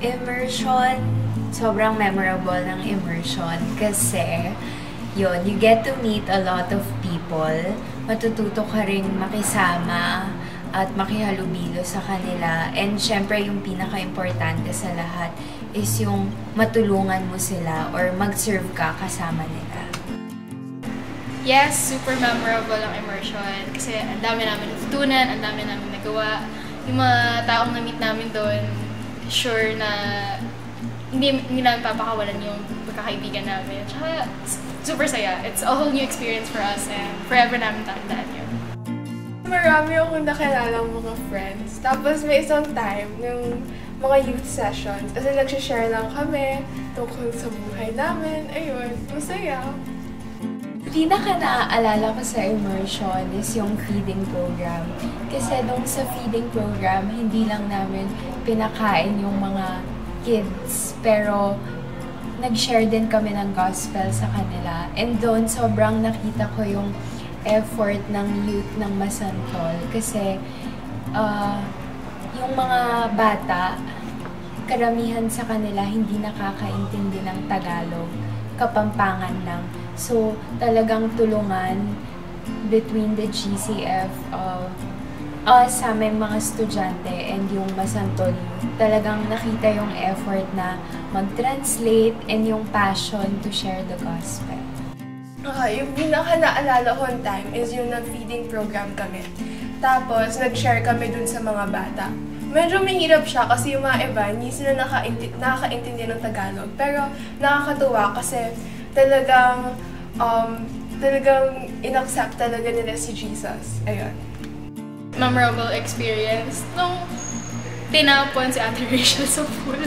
Immersion, sobrang memorable ng immersion kasi yun, you get to meet a lot of people, matututo ka ring makisama at makihalubilo sa kanila. And syempre yung pinaka-importante sa lahat is yung matulungan mo sila or mag-serve ka kasama nila. Yes, super memorable ang immersion kasi ang dami namin natutunan, ang dami namin nagawa. Yung mga taong na-meet namin doon, sure na hindi namin papakawalan yung pagkakaibigan namin. Tsaka super saya. It's a whole new experience for us and forever namin tatandaan yun. Marami akong nakilalang mga friends. Tapos may isang time, ng mga youth sessions, kasi nagsishare lang kami tungkol sa buhay namin. Ayun, masaya. Pinaka-naaalala ko sa immersion is yung feeding program. Kasi nung sa feeding program, hindi lang namin pinakain yung mga kids, pero nag-share din kami ng gospel sa kanila. And doon, sobrang nakita ko yung effort ng youth ng Masantol. Kasi yung mga bata, karamihan sa kanila hindi nakakaintindi ng Tagalog, Kapampangan lang. So, talagang tulungan between the GCF, us, sa aming mga estudyante, and yung Masantol Youth. Talagang nakita yung effort na mag-translate and yung passion to share the gospel. Yung pinaka-naalala kong time is yung nag-feeding program kami. Tapos, nag-share kami dun sa mga bata. Medyo mahirap siya kasi yung mga iba, hindi sila nakakaintindi ng Tagalog. Pero nakakatuwa kasi talagang in-accept talaga nila si Jesus. Ayun. Memorable experience nung tinapon si Ate Rachel sa pool.